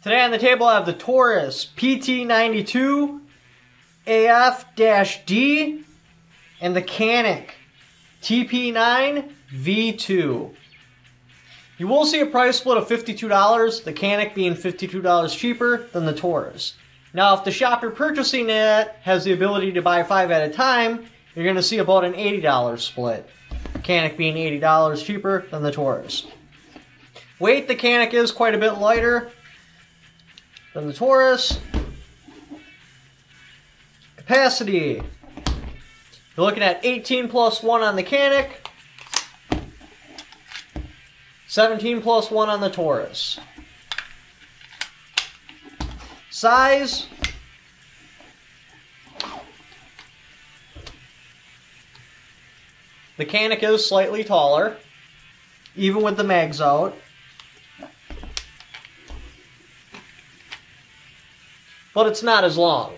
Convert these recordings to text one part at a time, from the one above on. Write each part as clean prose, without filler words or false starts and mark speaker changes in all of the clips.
Speaker 1: Today on the table I have the Taurus PT92 AF-D and the Canik TP9 V2. You will see a price split of $52, the Canik being $52 cheaper than the Taurus. Now if the shop you're purchasing at has the ability to buy 5 at a time, you're going to see about an $80 split. The Canik being $80 cheaper than the Taurus. Weight, the Canik is quite a bit lighter than the Taurus. Capacity, you're looking at 18 plus 1 on the Canik, 17 plus 1 on the Taurus. Size, the Canik is slightly taller, even with the mags out. But it's not as long.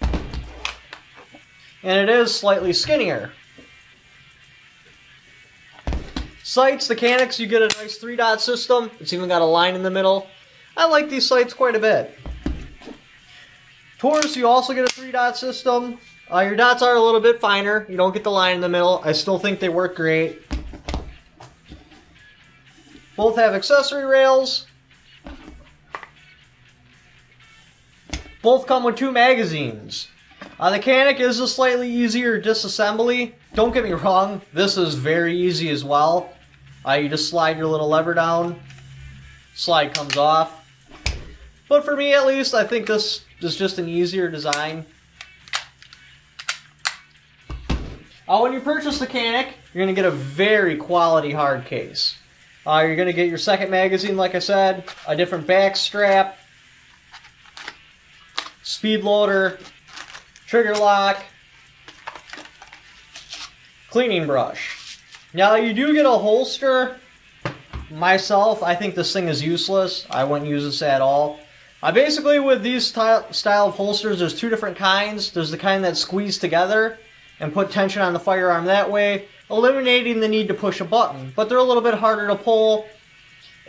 Speaker 1: And it is slightly skinnier. Sights, the Caniks, you get a nice 3-dot system. It's even got a line in the middle. I like these sights quite a bit. Taurus, you also get a 3-dot system. Your dots are a little bit finer. You don't get the line in the middle. I still think they work great. Both have accessory rails. Both come with 2 magazines. The Canik is a slightly easier disassembly. Don't get me wrong, this is very easy as well. You just slide your little lever down, slide comes off. But for me at least, I think this is just an easier design. When you purchase the Canik, you're going to get a very quality hard case. You're going to get your second magazine, like I said, a different back strap, speed loader, trigger lock, cleaning brush. Now you do get a holster. Myself, I think this thing is useless. I wouldn't use this at all. Basically with these style of holsters, there's 2 different kinds. There's the kind that squeeze together and put tension on the firearm that way, eliminating the need to push a button. But they're a little bit harder to pull,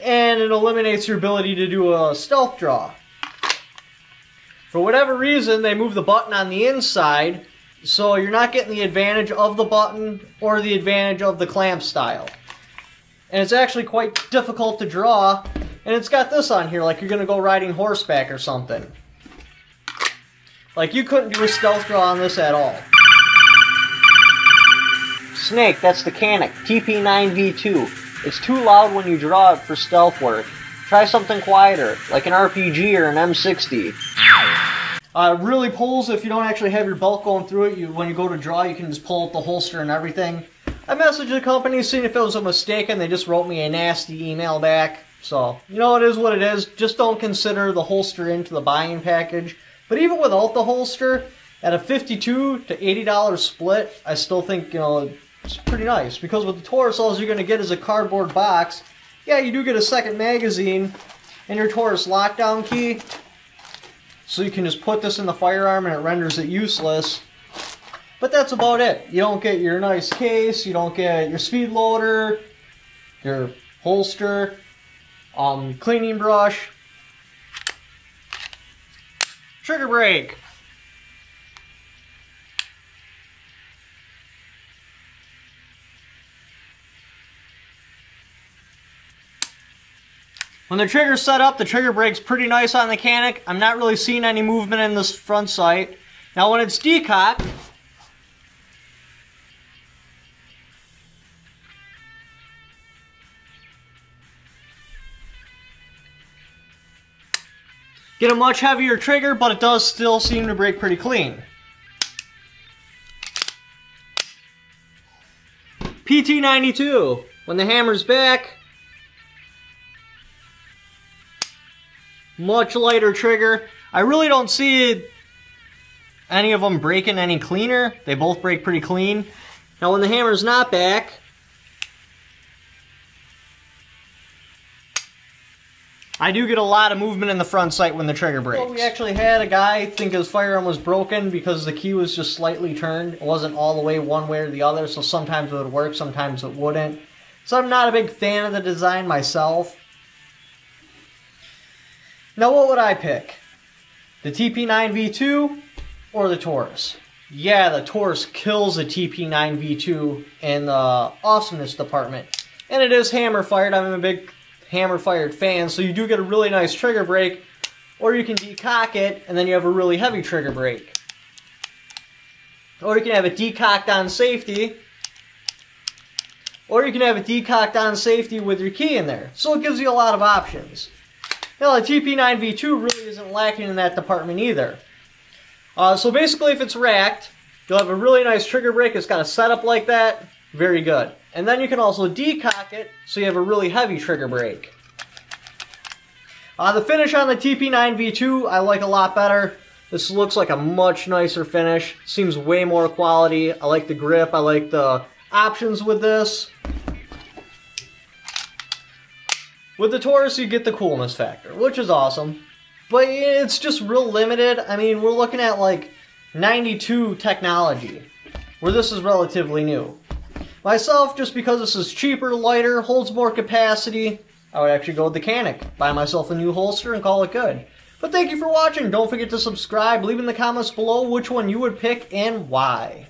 Speaker 1: and it eliminates your ability to do a stealth draw. For whatever reason, they move the button on the inside, so you're not getting the advantage of the button or the advantage of the clamp style. And it's actually quite difficult to draw, and it's got this on here like you're going to go riding horseback or something. Like you couldn't do a stealth draw on this at all. Snake, that's the Canik TP9 V2. It's too loud when you draw it for stealth work. Try something quieter, like an RPG or an M60. It really pulls if you don't actually have your belt going through it. When you go to draw, you can just pull out the holster and everything. I messaged the company, seeing if it was a mistake, and they just wrote me a nasty email back. So, you know, it is what it is. Just don't consider the holster into the buying package. But even without the holster, at a $52 to $80 split, I still think, you know, it's pretty nice. Because with the Taurus, all you're going to get is a cardboard box. Yeah, you do get a second magazine and your Taurus lockdown key. So you can just put this in the firearm and it renders it useless. But that's about it. You don't get your nice case, you don't get your speed loader, your holster, cleaning brush, trigger brake. When the trigger's set up, the trigger brake's pretty nice on the Canik. I'm not really seeing any movement in this front sight. Now when it's decocked, get a much heavier trigger, but it does still seem to brake pretty clean. PT92, when the hammer's back, much lighter trigger. I really don't see any of them breaking any cleaner. They both break pretty clean. Now when the hammer's not back, I do get a lot of movement in the front sight when the trigger breaks. Well, we actually had a guy think his firearm was broken because the key was just slightly turned. It wasn't all the way one way or the other, so sometimes it would work, sometimes it wouldn't. So I'm not a big fan of the design myself. Now what would I pick? The TP9V2 or the Taurus? Yeah, the Taurus kills the TP9V2 in the awesomeness department. And it is hammer fired. I'm a big hammer fired fan, so you do get a really nice trigger brake. Or you can decock it, and then you have a really heavy trigger brake. Or you can have it decocked on safety. Or you can have it decocked on safety with your key in there. So it gives you a lot of options. Now the TP9V2 really isn't lacking in that department either. So basically if it's racked, you'll have a really nice trigger brake. It's got a setup like that. Very good. And then you can also decock it so you have a really heavy trigger brake. The finish on the TP9V2 I like a lot better. This looks like a much nicer finish. Seems way more quality. I like the grip. I like the options with this. With the Taurus you get the coolness factor, which is awesome. But it's just real limited. I mean, we're looking at like 92 technology, where this is relatively new. Myself, just because this is cheaper, lighter, holds more capacity, I would actually go with the Canik, buy myself a new holster and call it good. But thank you for watching. Don't forget to subscribe. Leave in the comments below which one you would pick and why.